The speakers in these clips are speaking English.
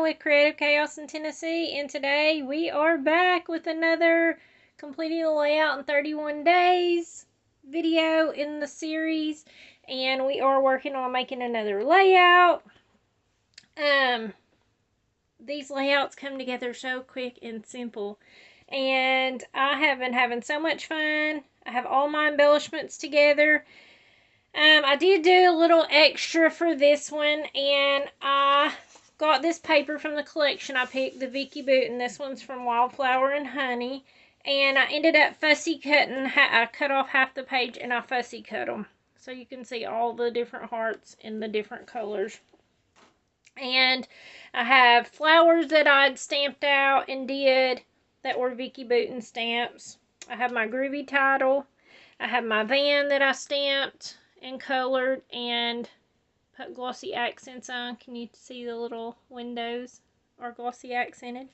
with Creative Chaos in Tennessee, and today we are back with another completing the layout in 31 days video in the series, and we are working on making another layout. These layouts come together so quick and simple, and I have been having so much fun. I have all my embellishments together. I did do a little extra for this one, and I got this paper from the collection. I picked the Vicky Boot, and this one's from Wildflower and Honey. And I ended up fussy cutting. I cut off half the page, and I fussy cut them. So you can see all the different hearts in the different colors. And I have flowers that I'd stamped out and did that were Vicky Booten stamps. I have my Groovy title. I have my van that I stamped and colored and put glossy accents on. Can you see the little windows are glossy accented?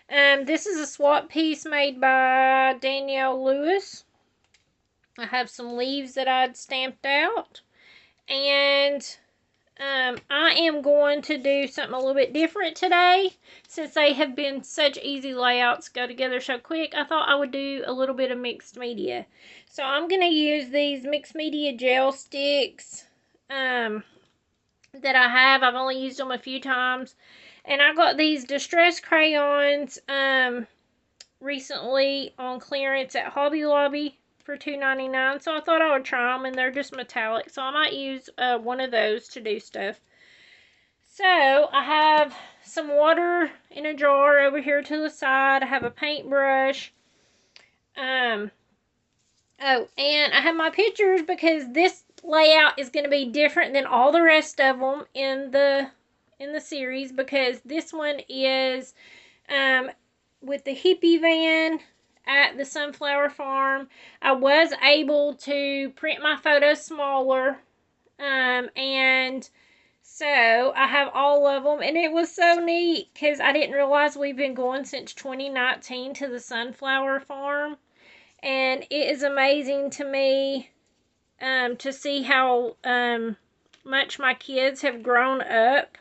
This is a swap piece made by Danielle Lewis. I have some leaves that I'd stamped out, and I am going to do something a little bit different today. Since they have been such easy layouts, go together so quick, I thought I would do a little bit of mixed media. So I'm going to use these mixed media gel sticks that I have. I've only used them a few times. And I got these distress crayons recently on clearance at Hobby Lobby for $2.99, so I thought I would try them, and they're just metallic, so I might use one of those to do stuff. So I have some water in a jar over here to the side. I have a paintbrush. Oh, and I have my pictures because this layout is going to be different than all the rest of them in the series, because this one is with the hippie van at the Sunflower Farm. I was able to print my photos smaller, and so I have all of them, and it was so neat because I didn't realize we've been going since 2019 to the Sunflower Farm, and it is amazing to me to see how much my kids have grown up.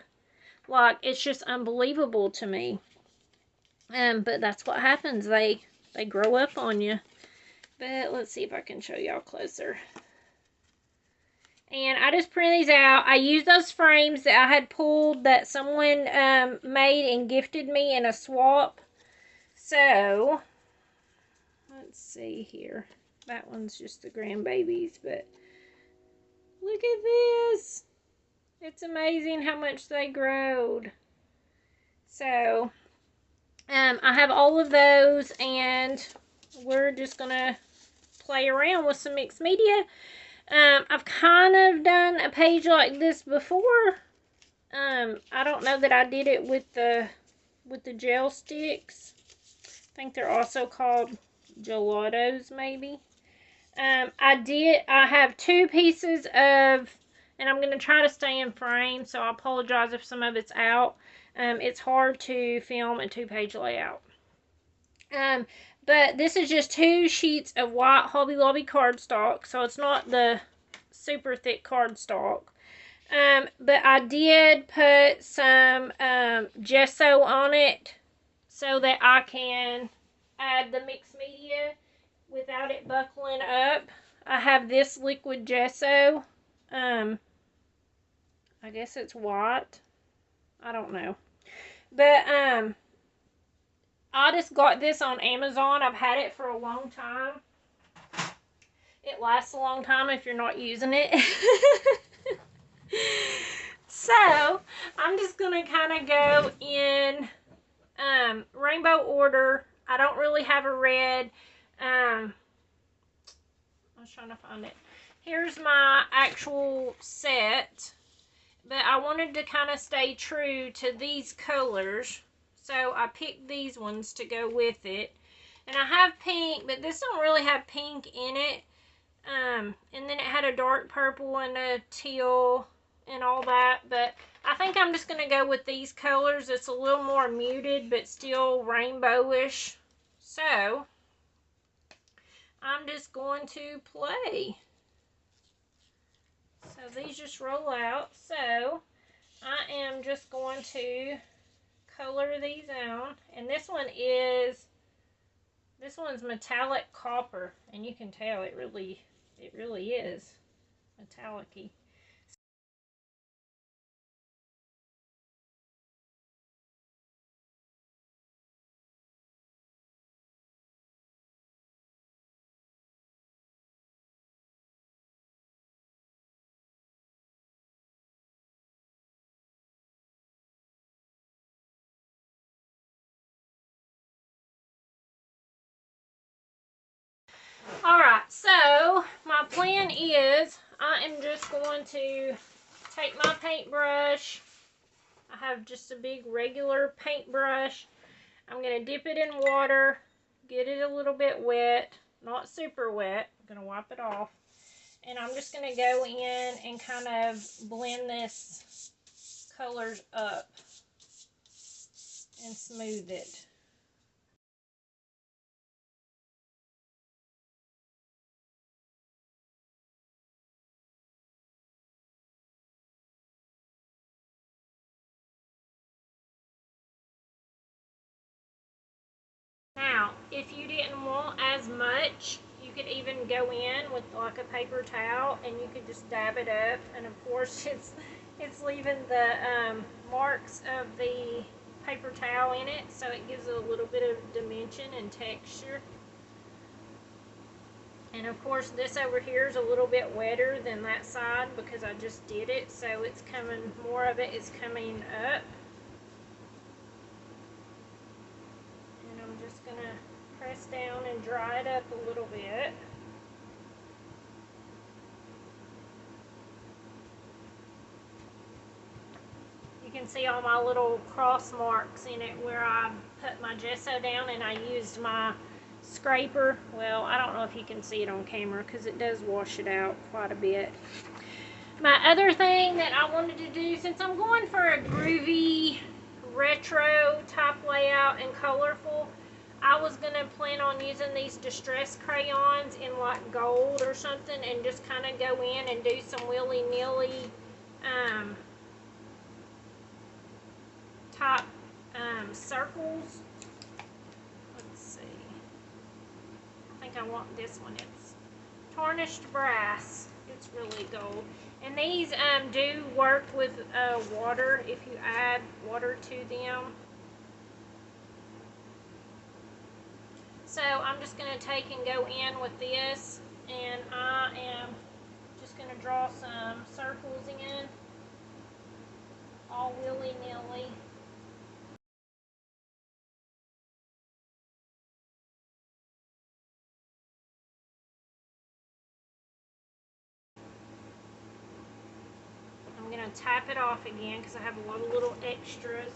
Like, it's just unbelievable to me. But that's what happens. They grow up on you. But let's see if I can show y'all closer. And I just printed these out. I used those frames that I had pulled that someone made and gifted me in a swap. So, let's see here. That one's just the grandbabies, but look at this. It's amazing how much they growed. So, I have all of those, and we're just going to play around with some mixed media. I've kind of done a page like this before. I don't know that I did it with the gel sticks. I think they're also called gelatos, maybe. I have two pieces of, and I'm going to try to stay in frame, so I apologize if some of it's out. It's hard to film a two-page layout. But this is just 2 sheets of white Hobby Lobby cardstock, so it's not the super thick cardstock. But I did put some gesso on it so that I can add the mixed media without it buckling up. I have this liquid gesso. I guess it's white. I don't know. But I just got this on Amazon. I've had it for a long time. It lasts a long time if you're not using it. So, I'm just going to kind of go in rainbow order. I don't really have a red. I was trying to find it. Here's my actual set. But I wanted to kind of stay true to these colors. So I picked these ones to go with it. And I have pink, but this don't really have pink in it. And then it had a dark purple and a teal and all that. But I think I'm just going to go with these colors. It's a little more muted, but still rainbowish. So, I'm just going to play. So these just roll out. So I am just going to color these on. And this one's metallic copper, and you can tell it really is metallic-y. Alright, so my plan is I am just going to take my paintbrush. I have just a big regular paintbrush. I'm going to dip it in water, get it a little bit wet, not super wet. I'm going to wipe it off. And I'm just going to go in and kind of blend this colors up and smooth it. Now, if you didn't want as much, you could even go in with like a paper towel and you could just dab it up. And of course, it's leaving the marks of the paper towel in it, so it gives it a little bit of dimension and texture. And of course, this over here is a little bit wetter than that side because I just did it, so it's coming, more of it is coming up. And I'm just going to press down and dry it up a little bit. You can see all my little cross marks in it where I put my gesso down and I used my scraper. Well, I don't know if you can see it on camera because it does wash it out quite a bit. My other thing that I wanted to do, since I'm going for a groovy retro type layout and colorful, I was going to plan on using these distress crayons in like gold or something and just kind of go in and do some willy-nilly type circles. Let's see. I think I want this one. It's tarnished brass. It's really gold. And these do work with water if you add water to them. So I'm just going to take and go in with this, and I am just going to draw some circles in, all willy-nilly. I'm going to tap it off again because I have a lot of little extras.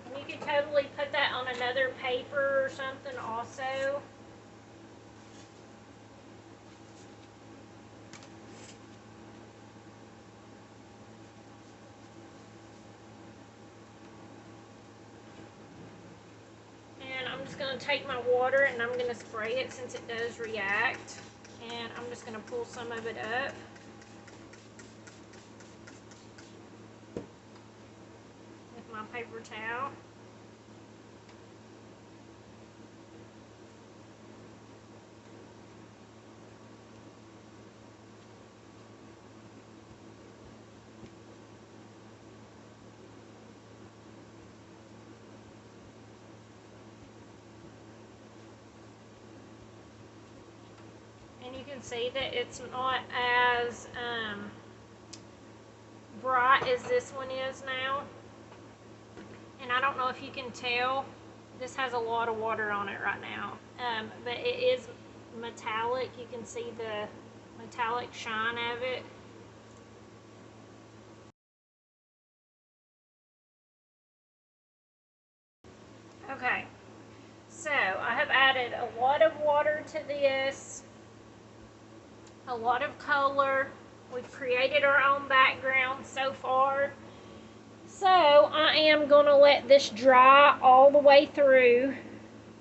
And you could totally put that on another paper or something also. And I'm just going to take my water and I'm going to spray it since it does react. And I'm just going to pull some of it up. With my paper towel. And you can see that it's not as bright as this one is now. And I don't know if you can tell, this has a lot of water on it right now. But it is metallic. You can see the metallic shine of it. Okay, so I have added a lot of water to this, a lot of color. We've created our own background so far. So I am going to let this dry all the way through,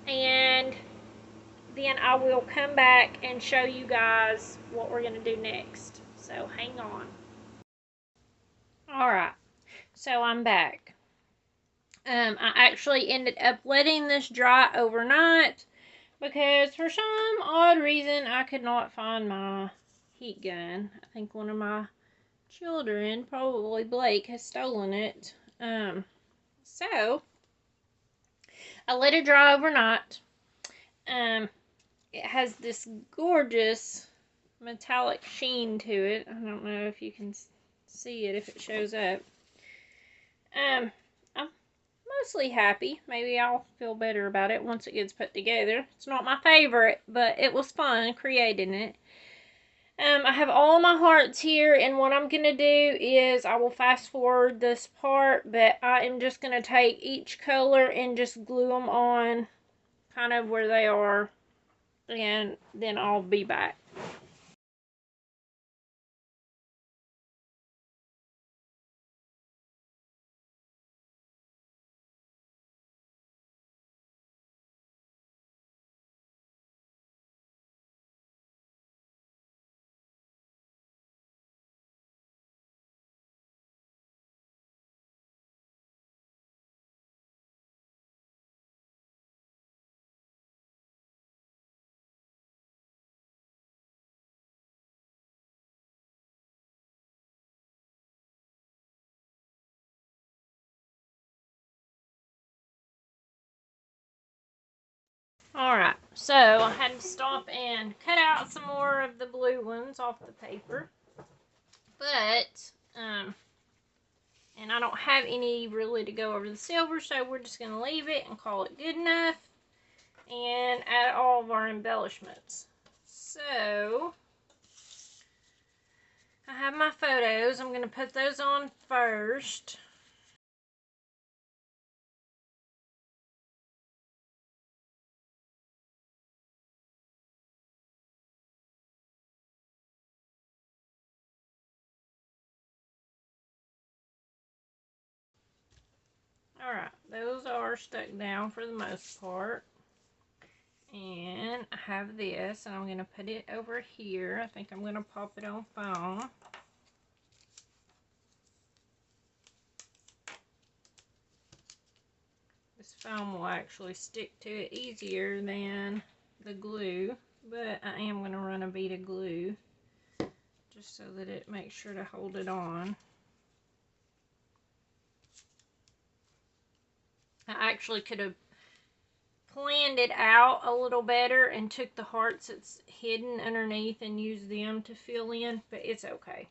and then I will come back and show you guys what we're going to do next. So hang on. Alright, so I'm back. I actually ended up letting this dry overnight because for some odd reason I could not find my heat gun. I think one of my children, probably Blake, has stolen it. So I let it dry overnight. It has this gorgeous metallic sheen to it. I don't know if you can see it if it shows up. I'm mostly happy. Maybe I'll feel better about it once it gets put together. It's not my favorite, but it was fun creating it. I have all my hearts here, and what I'm going to do is I will fast forward this part, but I am just going to take each color and just glue them on kind of where they are, and then I'll be back. Alright, so I had to stop and cut out some more of the blue ones off the paper. But, and I don't have any really to go over the silver, so we're just going to leave it and call it good enough. And add all of our embellishments. So, I have my photos. I'm going to put those on first. Alright, those are stuck down for the most part. And I have this, and I'm going to put it over here. I think I'm going to pop it on foam. This foam will actually stick to it easier than the glue, but I am going to run a bead of glue just so that it makes sure to hold it on. I actually could have planned it out a little better and took the hearts that's hidden underneath and used them to fill in, but it's okay.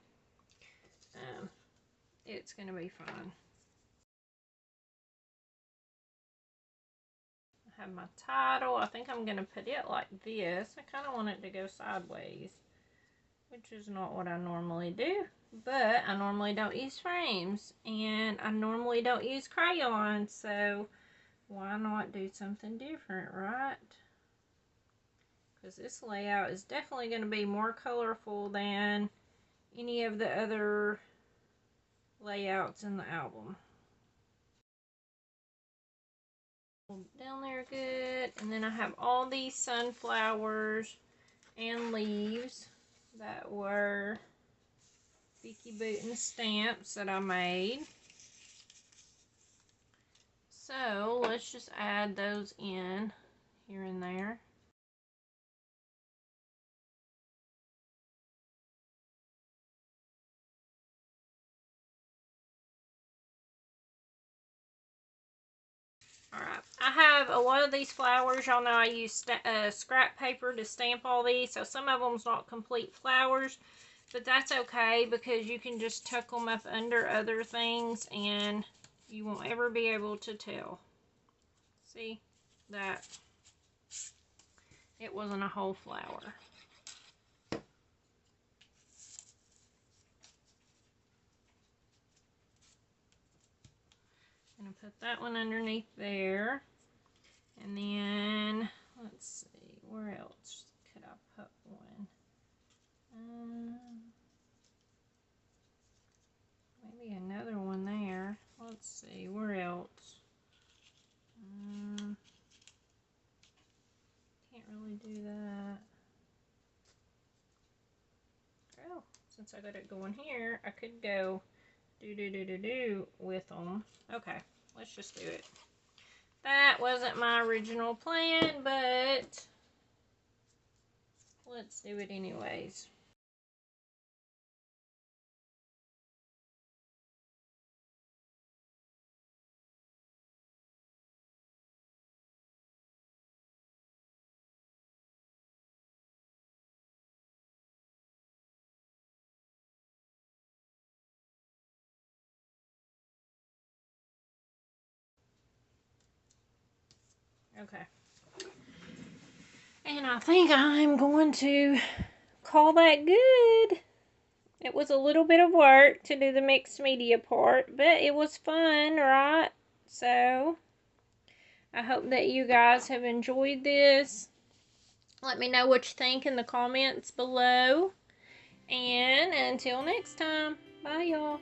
It's going to be fine. I have my title. I think I'm going to put it like this. I kind of want it to go sideways, which is not what I normally do, but I normally don't use frames, and I normally don't use crayons, so why not do something different, right? Because this layout is definitely going to be more colorful than any of the other layouts in the album. Down there good, and then I have all these sunflowers and leaves that were Beaky Bootin' stamps that I made. So let's just add those in here and there. Alright, I have a lot of these flowers. Y'all know I use scrap paper to stamp all these, so some of them's not complete flowers, but that's okay because you can just tuck them up under other things and you won't ever be able to tell. See that it wasn't a whole flower. I'm going to put that one underneath there. And then, let's see, where else could I put one? Maybe another one there. Let's see, where else? Can't really do that. Oh, since I got it going here, I could go do with them. Okay, Let's just do it. That wasn't my original plan, but let's do it anyways. Okay. And I think I'm going to call that good. It was a little bit of work to do the mixed media part, but it was fun, right? So, I hope that you guys have enjoyed this. Let me know what you think in the comments below. And until next time, bye y'all.